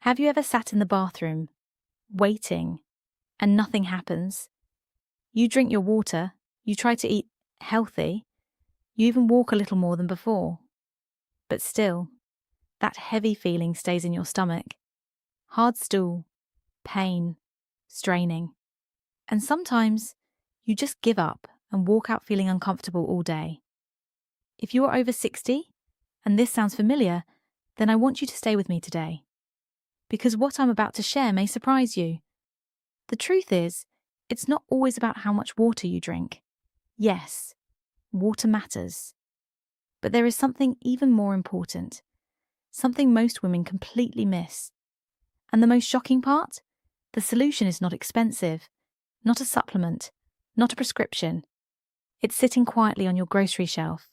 Have you ever sat in the bathroom, waiting, and nothing happens? You drink your water, you try to eat healthy, you even walk a little more than before. But still, that heavy feeling stays in your stomach. Hard stool, pain, straining. And sometimes you just give up and walk out feeling uncomfortable all day. If you are over 60 and this sounds familiar, then I want you to stay with me today. Because what I'm about to share may surprise you. The truth is, it's not always about how much water you drink. Yes, water matters. But there is something even more important, something most women completely miss. And the most shocking part? The solution is not expensive, not a supplement, not a prescription. It's sitting quietly on your grocery shelf,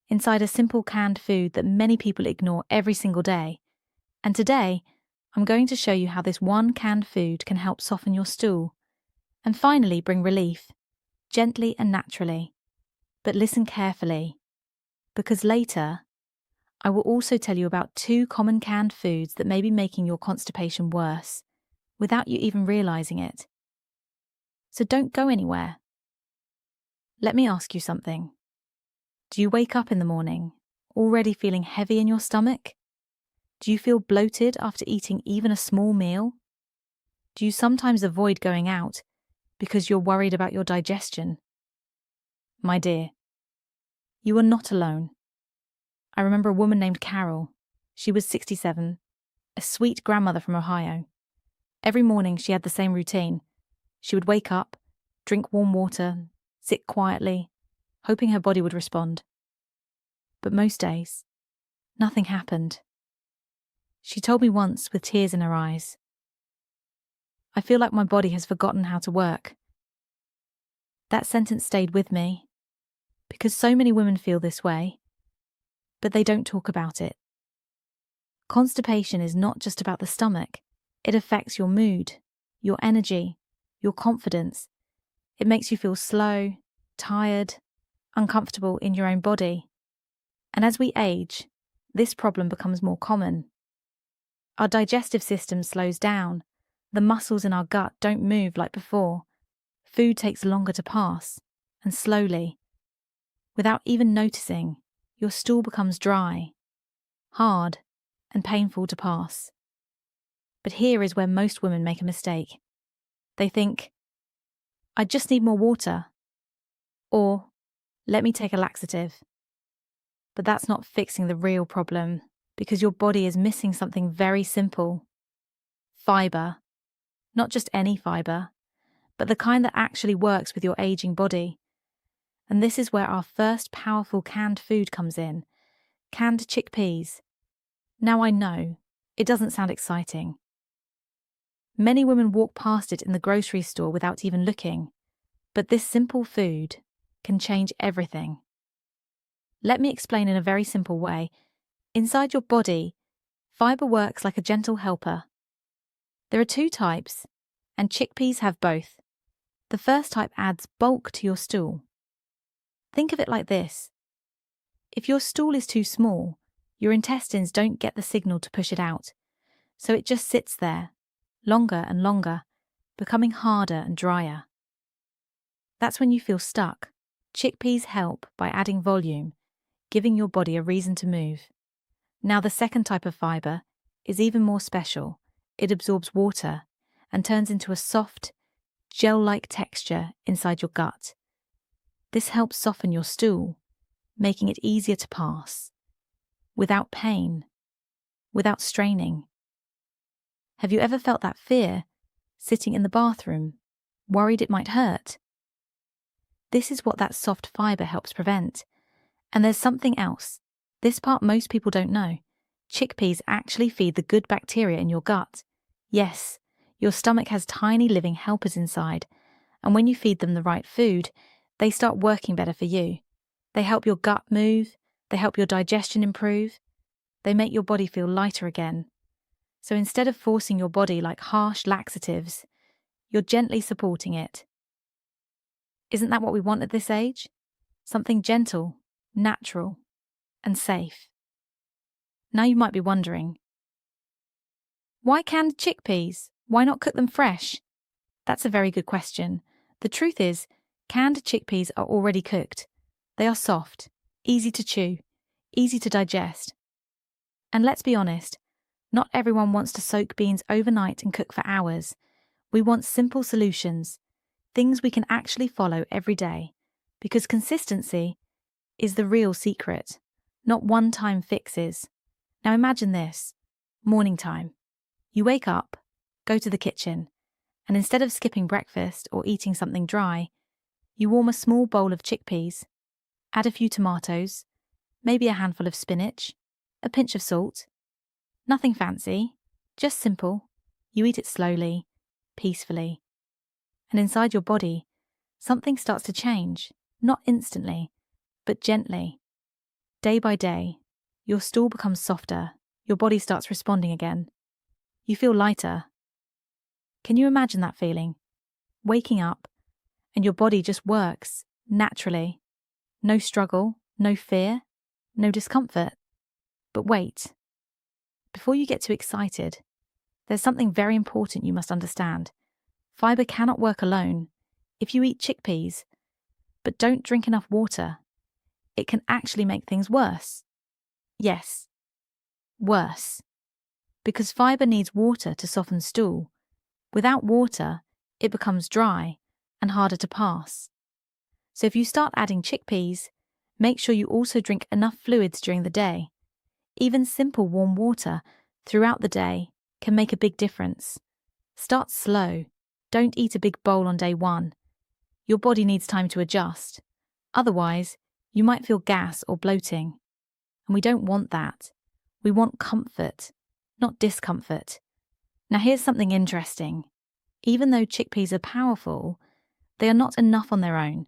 inside a simple canned food that many people ignore every single day. And today, I'm going to show you how this one canned food can help soften your stool and finally bring relief, gently and naturally. But listen carefully, because later, I will also tell you about 2 common canned foods that may be making your constipation worse, without you even realizing it. So don't go anywhere. Let me ask you something. Do you wake up in the morning, already feeling heavy in your stomach? Do you feel bloated after eating even a small meal? Do you sometimes avoid going out because you're worried about your digestion? My dear, you are not alone. I remember a woman named Carol. She was 67, a sweet grandmother from Ohio. Every morning she had the same routine. She would wake up, drink warm water, sit quietly, hoping her body would respond. But most days, nothing happened. She told me once with tears in her eyes, "I feel like my body has forgotten how to work." That sentence stayed with me, because so many women feel this way, but they don't talk about it. Constipation is not just about the stomach. It affects your mood, your energy, your confidence. It makes you feel slow, tired, uncomfortable in your own body. And as we age, this problem becomes more common. Our digestive system slows down. The muscles in our gut don't move like before. Food takes longer to pass, and slowly, without even noticing, your stool becomes dry, hard, and painful to pass. But here is where most women make a mistake. They think, "I just need more water," or "let me take a laxative." But that's not fixing the real problem, because your body is missing something very simple. Fiber. Not just any fiber, but the kind that actually works with your aging body. And this is where our first powerful canned food comes in. Canned chickpeas. Now I know, it doesn't sound exciting. Many women walk past it in the grocery store without even looking. But this simple food can change everything. Let me explain in a very simple way. Inside your body, fiber works like a gentle helper. There are 2 types, and chickpeas have both. The first type adds bulk to your stool. Think of it like this. If your stool is too small, your intestines don't get the signal to push it out, so it just sits there, longer and longer, becoming harder and drier. That's when you feel stuck. Chickpeas help by adding volume, giving your body a reason to move. Now the second type of fiber is even more special. It absorbs water and turns into a soft, gel-like texture inside your gut. This helps soften your stool, making it easier to pass, without pain, without straining. Have you ever felt that fear, sitting in the bathroom, worried it might hurt? This is what that soft fiber helps prevent. And there's something else. This part most people don't know. Chickpeas actually feed the good bacteria in your gut. Yes, your stomach has tiny living helpers inside, and when you feed them the right food, they start working better for you. They help your gut move, they help your digestion improve, they make your body feel lighter again. So instead of forcing your body like harsh laxatives, you're gently supporting it. Isn't that what we want at this age? Something gentle, natural, and safe. Now you might be wondering, Why canned chickpeas? Why not cook them fresh? That's a very good question. The truth is, canned chickpeas are already cooked. They are soft, easy to chew, easy to digest. And let's be honest, not everyone wants to soak beans overnight and cook for hours. We want simple solutions, things we can actually follow every day, because consistency is the real secret, not one-time fixes. Now imagine this, morning time. You wake up, go to the kitchen, and instead of skipping breakfast or eating something dry, you warm a small bowl of chickpeas, add a few tomatoes, maybe a handful of spinach, a pinch of salt. Nothing fancy, just simple. You eat it slowly, peacefully. And inside your body, something starts to change, not instantly, but gently. Day by day, your stool becomes softer, your body starts responding again. You feel lighter. Can you imagine that feeling? Waking up, and your body just works, naturally. No struggle, no fear, no discomfort. But wait. Before you get too excited, there's something very important you must understand. Fibre cannot work alone. If you eat chickpeas, but don't drink enough water, it can actually make things worse. Yes, worse. Because fibre needs water to soften stool. Without water, it becomes dry and harder to pass. So if you start adding chickpeas, make sure you also drink enough fluids during the day. Even simple warm water throughout the day can make a big difference. Start slow. Don't eat a big bowl on day one. Your body needs time to adjust. Otherwise, you might feel gas or bloating. And we don't want that. We want comfort, not discomfort. Now here's something interesting. Even though chickpeas are powerful, they are not enough on their own.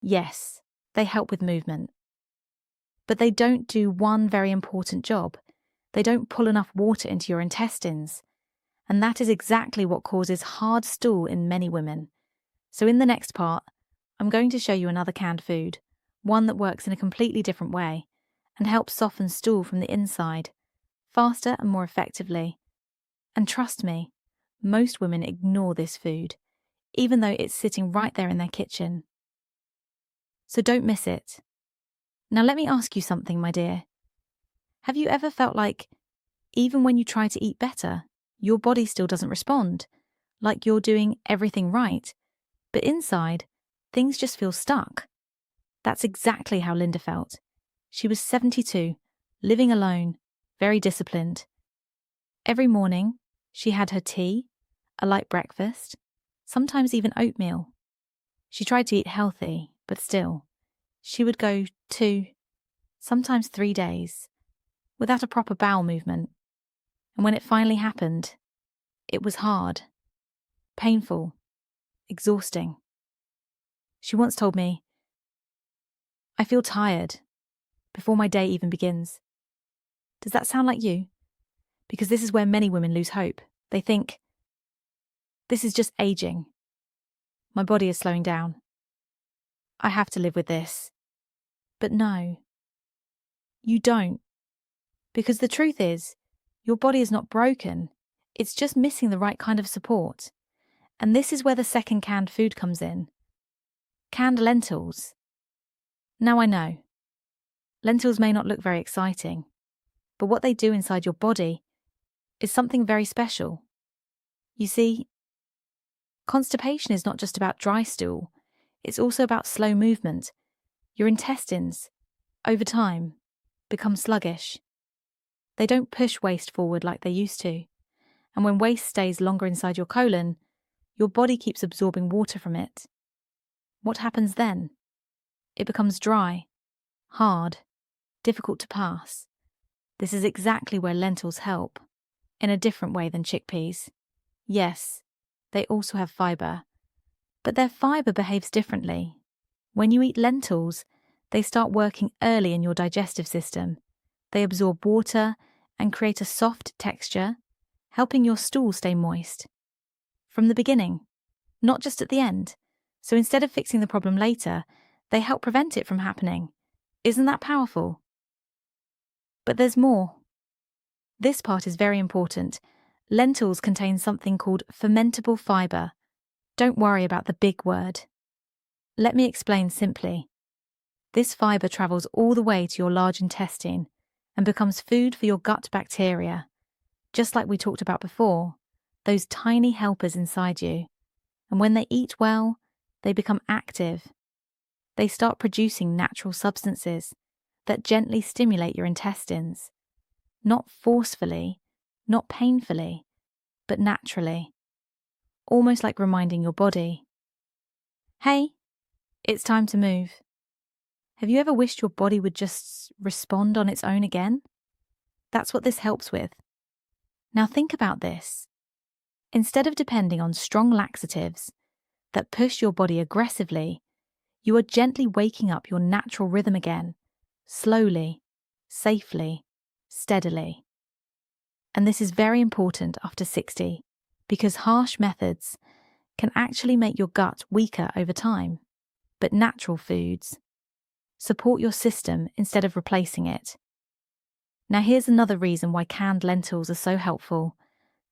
Yes, they help with movement. But they don't do one very important job. They don't pull enough water into your intestines. And that is exactly what causes hard stool in many women. So in the next part, I'm going to show you another canned food, one that works in a completely different way and helps soften stool from the inside, faster and more effectively. And trust me, most women ignore this food, even though it's sitting right there in their kitchen. So don't miss it. Now let me ask you something, my dear. Have you ever felt like, even when you try to eat better, your body still doesn't respond, like you're doing everything right, but inside, things just feel stuck? That's exactly how Linda felt. She was 72, living alone, very disciplined. Every morning, she had her tea, a light breakfast, sometimes even oatmeal. She tried to eat healthy, but still, she would go 2, sometimes 3 days, without a proper bowel movement. And when it finally happened, it was hard, painful, exhausting. She once told me, "I feel tired before my day even begins." Does that sound like you? Because this is where many women lose hope. They think, this is just aging. My body is slowing down. I have to live with this. But no, you don't. Because the truth is, your body is not broken. It's just missing the right kind of support. And this is where the second canned food comes in. Canned lentils. Now I know, lentils may not look very exciting, but what they do inside your body is something very special. You see, constipation is not just about dry stool, it's also about slow movement. Your intestines, over time, become sluggish. They don't push waste forward like they used to, and when waste stays longer inside your colon, your body keeps absorbing water from it. What happens then? It becomes dry, hard, difficult to pass. This is exactly where lentils help, in a different way than chickpeas. Yes, they also have fibre, but their fibre behaves differently. When you eat lentils, they start working early in your digestive system. They absorb water and create a soft texture, helping your stool stay moist. From the beginning, not just at the end. So instead of fixing the problem later, they help prevent it from happening. Isn't that powerful? But there's more. This part is very important, Lentils contain something called fermentable fibre. Don't worry about the big word. Let me explain simply. This fibre travels all the way to your large intestine and becomes food for your gut bacteria. Just like we talked about before, those tiny helpers inside you. And when they eat well, they become active. They start producing natural substances that gently stimulate your intestines. Not forcefully, not painfully, but naturally. Almost like reminding your body, hey, it's time to move. Have you ever wished your body would just respond on its own again? That's what this helps with. Now think about this. Instead of depending on strong laxatives that push your body aggressively, you are gently waking up your natural rhythm again, slowly, safely, steadily. And this is very important after 60, because harsh methods can actually make your gut weaker over time. But natural foods support your system instead of replacing it. Now here's another reason why canned lentils are so helpful.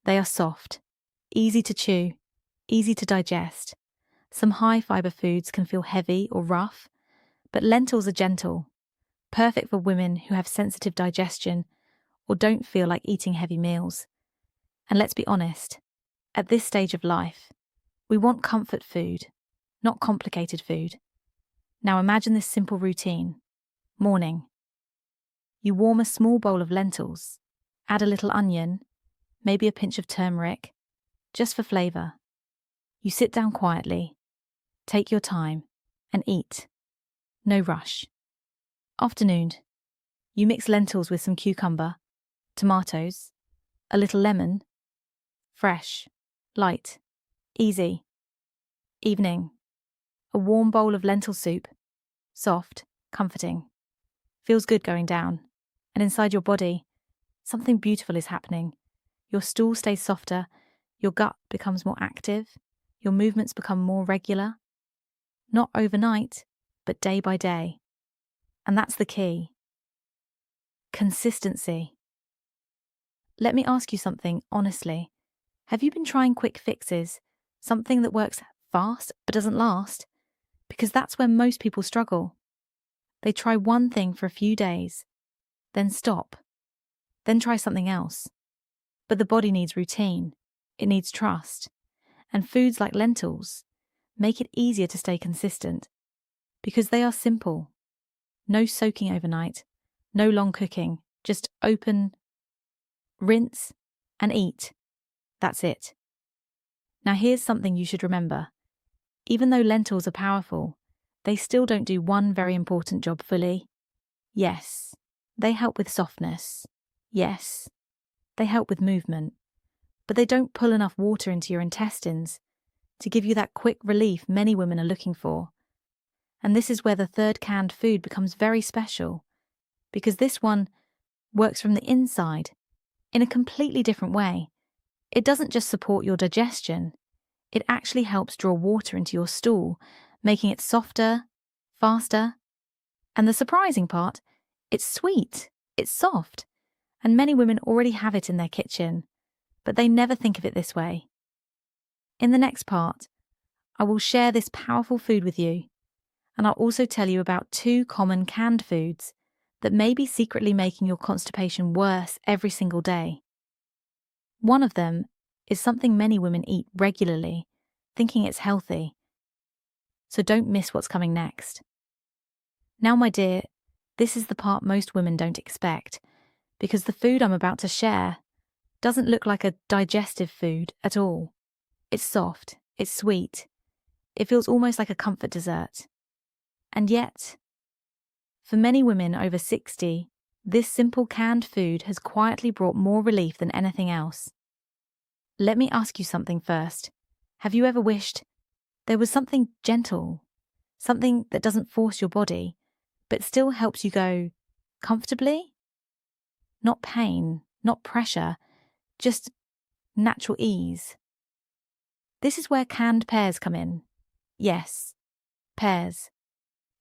They are soft, easy to chew, easy to digest. Some high-fibre foods can feel heavy or rough, but lentils are gentle, perfect for women who have sensitive digestion or don't feel like eating heavy meals. And let's be honest, at this stage of life, we want comfort food, not complicated food. Now imagine this simple routine. Morning. You warm a small bowl of lentils, add a little onion, maybe a pinch of turmeric, just for flavour. You sit down quietly, take your time, and eat. No rush. Afternoon. You mix lentils with some cucumber, tomatoes, a little lemon. Fresh, light, easy. Evening. A warm bowl of lentil soup, soft, comforting. Feels good going down. And inside your body, something beautiful is happening. Your stool stays softer, your gut becomes more active, your movements become more regular. Not overnight, but day by day. And that's the key. Consistency. Let me ask you something honestly. Have you been trying quick fixes, something that works fast but doesn't last? Because that's where most people struggle. They try one thing for a few days, then stop, then try something else. But the body needs routine, it needs trust, and foods like lentils make it easier to stay consistent because they are simple. No soaking overnight, no long cooking, just open, rinse, and eat. That's it. Now here's something you should remember. Even though lentils are powerful, they still don't do one very important job fully. Yes, they help with softness. Yes, they help with movement. But they don't pull enough water into your intestines to give you that quick relief many women are looking for. And this is where the third canned food becomes very special, because this one works from the inside in a completely different way. It doesn't just support your digestion, it actually helps draw water into your stool, making it softer, faster. And the surprising part, it's sweet, it's soft, and many women already have it in their kitchen, but they never think of it this way. In the next part, I will share this powerful food with you, and I'll also tell you about 2 common canned foods that may be secretly making your constipation worse every single day. One of them is something many women eat regularly, thinking it's healthy. So don't miss what's coming next. Now, my dear, this is the part most women don't expect, because the food I'm about to share doesn't look like a digestive food at all. It's soft, it's sweet, it feels almost like a comfort dessert. And yet, for many women over 60, this simple canned food has quietly brought more relief than anything else. Let me ask you something first. Have you ever wished there was something gentle, something that doesn't force your body, but still helps you go comfortably? Not pain, not pressure, just natural ease. This is where canned pears come in. Yes, pears.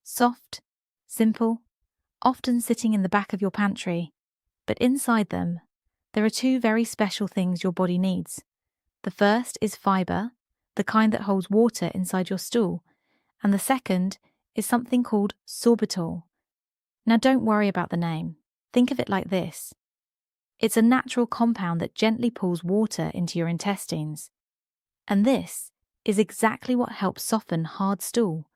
Soft, simple, often sitting in the back of your pantry, but inside them, There are two very special things your body needs. The first is fiber, the kind that holds water inside your stool, and the second is something called sorbitol. Now don't worry about the name. Think of it like this. It's a natural compound that gently pulls water into your intestines. And this is exactly what helps soften hard stool.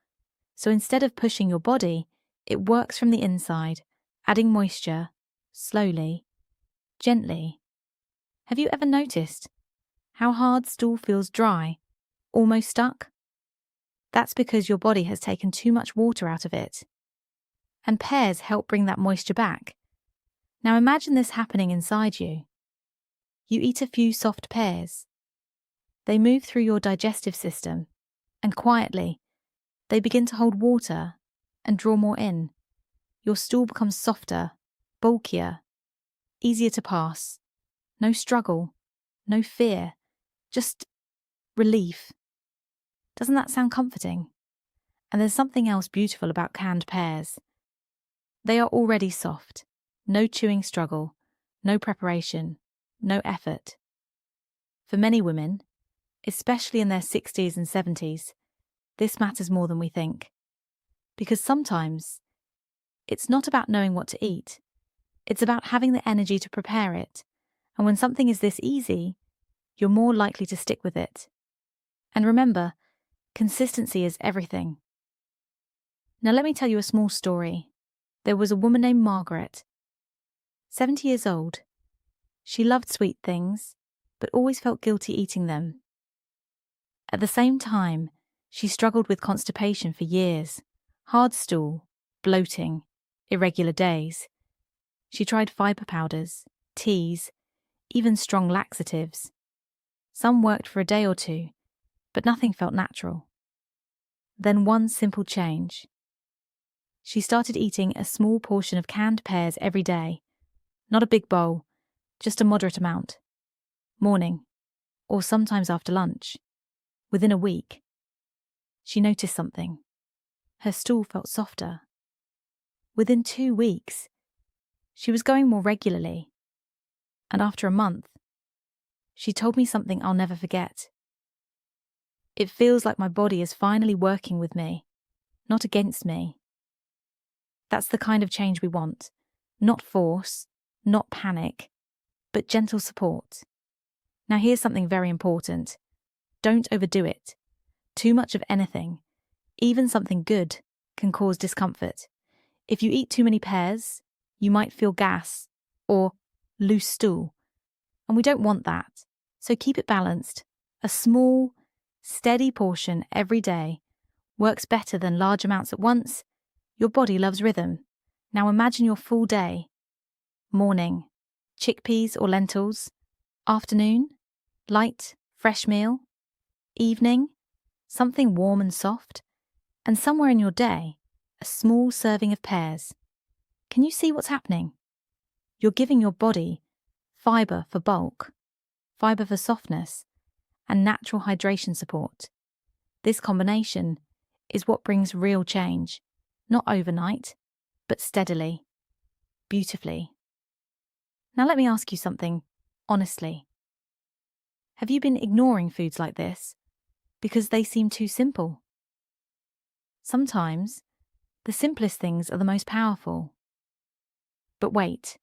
So instead of pushing your body, it works from the inside, adding moisture, slowly, gently. Have you ever noticed how hard stool feels dry, almost stuck? That's because your body has taken too much water out of it. And pears help bring that moisture back. Now imagine this happening inside you. You eat a few soft pears. They move through your digestive system, and quietly, they begin to hold water and draw more in. Your stool becomes softer, bulkier, easier to pass. No struggle, no fear, just relief. Doesn't that sound comforting? And there's something else beautiful about canned pears. They are already soft. No chewing struggle, no preparation, no effort. For many women, especially in their 60s and 70s, this matters more than we think. Because sometimes, it's not about knowing what to eat. It's about having the energy to prepare it. And when something is this easy, you're more likely to stick with it. And remember, consistency is everything. Now let me tell you a small story. There was a woman named Margaret, 70 years old. She loved sweet things, but always felt guilty eating them. At the same time, she struggled with constipation for years, hard stool, bloating, irregular days. She tried fiber powders, teas, even strong laxatives. Some worked for a day or two, but nothing felt natural. Then one simple change. She started eating a small portion of canned pears every day. Not a big bowl, just a moderate amount. Morning, or sometimes after lunch. Within a week, she noticed something. Her stool felt softer. Within 2 weeks, she was going more regularly. And after a month, she told me something I'll never forget. It feels like my body is finally working with me, not against me. That's the kind of change we want. Not force, not panic, but gentle support. Now here's something very important. Don't overdo it. Too much of anything, even something good, can cause discomfort. If you eat too many pears, you might feel gas or loose stool. And we don't want that. So keep it balanced. A small, steady portion every day works better than large amounts at once. Your body loves rhythm. Now imagine your full day. Morning, chickpeas or lentils. Afternoon, light, fresh meal. Evening, something warm and soft. And somewhere in your day, a small serving of pears. Can you see what's happening? You're giving your body fiber for bulk, fiber for softness, and natural hydration support. This combination is what brings real change, not overnight, but steadily, beautifully. Now let me ask you something, honestly. Have you been ignoring foods like this because they seem too simple? Sometimes, the simplest things are the most powerful. But wait.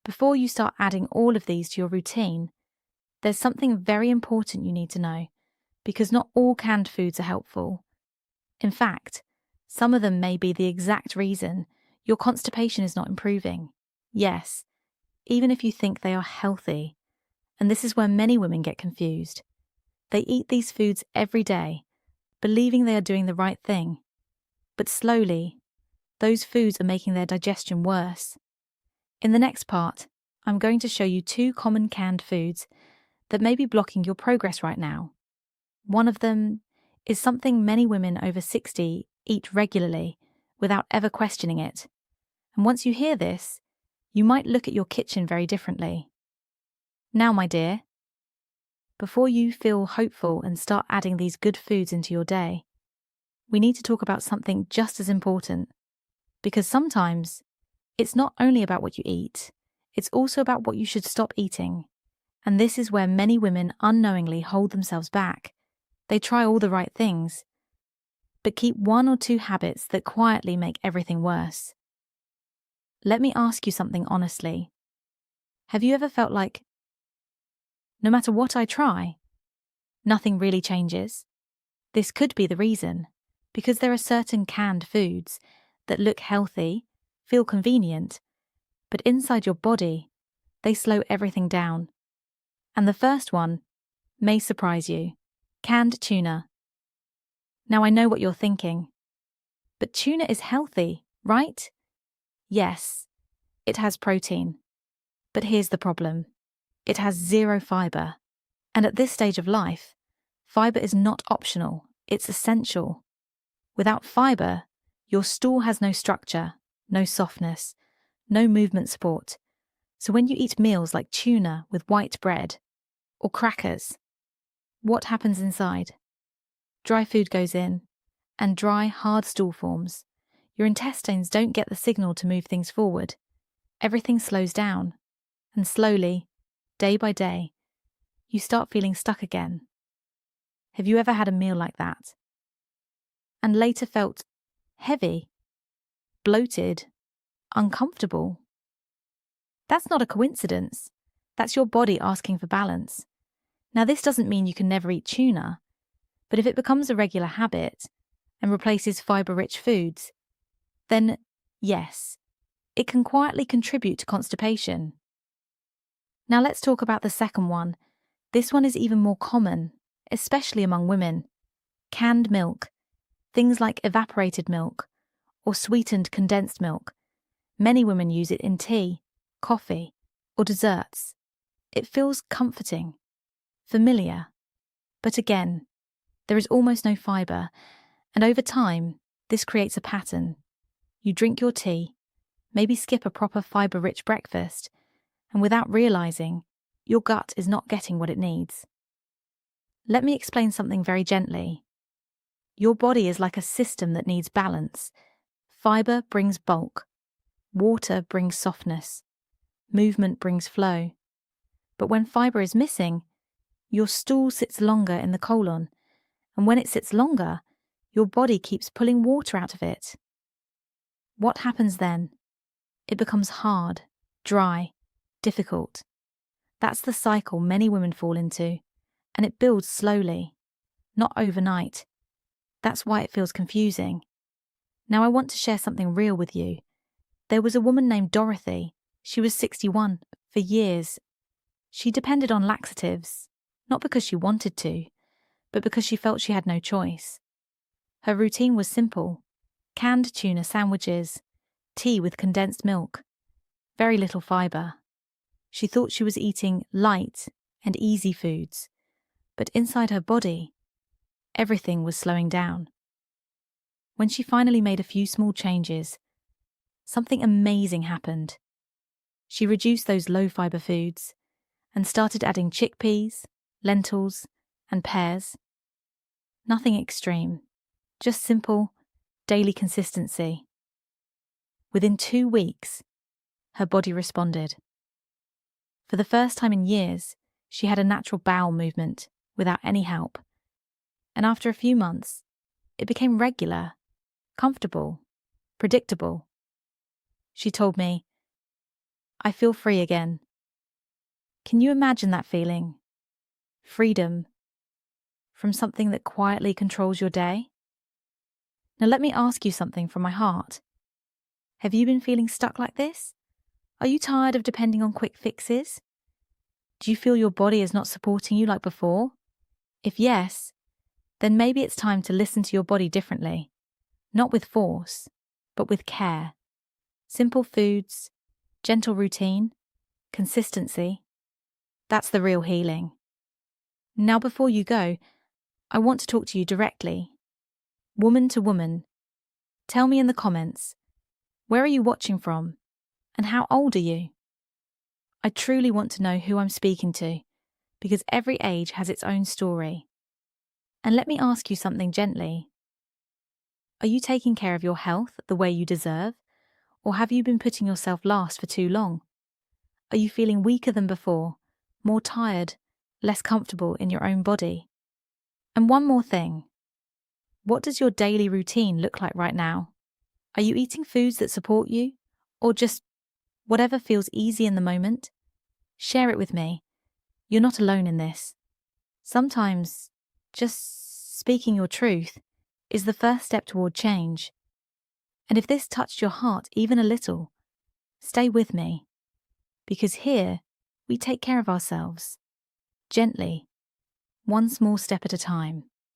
Before you start adding all of these to your routine, there's something very important you need to know, because not all canned foods are helpful. In fact, some of them may be the exact reason your constipation is not improving. Yes, even if you think they are healthy. And this is where many women get confused. They eat these foods every day, believing they are doing the right thing. But slowly, those foods are making their digestion worse. In the next part, I'm going to show you 2 common canned foods that may be blocking your progress right now. One of them is something many women over 60 eat regularly without ever questioning it. And once you hear this, you might look at your kitchen very differently. Now, my dear, before you feel hopeful and start adding these good foods into your day, we need to talk about something just as important. Because sometimes, it's not only about what you eat, It's also about what you should stop eating. And this is where many women unknowingly hold themselves back. They try all the right things, but keep one or two habits that quietly make everything worse. Let me ask you something honestly. Have you ever felt like, no matter what I try, nothing really changes? This could be the reason, because there are certain canned foods that look healthy, feel convenient, but inside your body, they slow everything down. And the first one may surprise you. Canned tuna. Now I know what you're thinking. But tuna is healthy, right? Yes, it has protein. But here's the problem. It has zero fiber. And at this stage of life, fiber is not optional, it's essential. Without fiber, your stool has no structure, no softness, no movement support. So when you eat meals like tuna with white bread or crackers, what happens inside? Dry food goes in, and dry, hard stool forms. Your intestines don't get the signal to move things forward. Everything slows down, and slowly, day by day, you start feeling stuck again. Have you ever had a meal like that? And later felt heavy, bloated, uncomfortable? That's not a coincidence. That's your body asking for balance. Now, this doesn't mean you can never eat tuna, but if it becomes a regular habit and replaces fiber-rich foods, then yes, it can quietly contribute to constipation. Now let's talk about the second one. This one is even more common, especially among women. Canned milk, things like evaporated milk or sweetened condensed milk. Many women use it in tea, coffee, or desserts. It feels comforting, familiar. But again, there is almost no fiber, and over time, this creates a pattern. You drink your tea, maybe skip a proper fiber-rich breakfast, and without realizing, your gut is not getting what it needs. Let me explain something very gently. Your body is like a system that needs balance. Fiber brings bulk. Water brings softness. Movement brings flow. But when fiber is missing, your stool sits longer in the colon, and when it sits longer, your body keeps pulling water out of it. What happens then? It becomes hard, dry, difficult. That's the cycle many women fall into, and it builds slowly, not overnight. That's why it feels confusing. Now I want to share something real with you. There was a woman named Dorothy. She was 61 for years. She depended on laxatives, not because she wanted to, but because she felt she had no choice. Her routine was simple: canned tuna sandwiches, tea with condensed milk, very little fiber. She thought she was eating light and easy foods, but inside her body, everything was slowing down. When she finally made a few small changes, something amazing happened. She reduced those low-fiber foods and started adding chickpeas, lentils, and pears. Nothing extreme, just simple, daily consistency. Within 2 weeks, her body responded. For the first time in years, she had a natural bowel movement without any help. And after a few months, it became regular, comfortable, predictable. She told me, "I feel free again." Can you imagine that feeling? Freedom from something that quietly controls your day? Now let me ask you something from my heart. Have you been feeling stuck like this? Are you tired of depending on quick fixes? Do you feel your body is not supporting you like before? If yes, then maybe it's time to listen to your body differently. Not with force, but with care. Simple foods, gentle routine, consistency. That's the real healing. Now before you go, I want to talk to you directly. Woman to woman. Tell me in the comments, where are you watching from? And how old are you? I truly want to know who I'm speaking to, because every age has its own story. And let me ask you something gently. Are you taking care of your health the way you deserve, or have you been putting yourself last for too long? Are you feeling weaker than before, more tired, less comfortable in your own body? And one more thing. What does your daily routine look like right now? Are you eating foods that support you, or just whatever feels easy in the moment? Share it with me. You're not alone in this. Sometimes just speaking your truth is the first step toward change. And if this touched your heart even a little, stay with me, because here we take care of ourselves, gently, one small step at a time.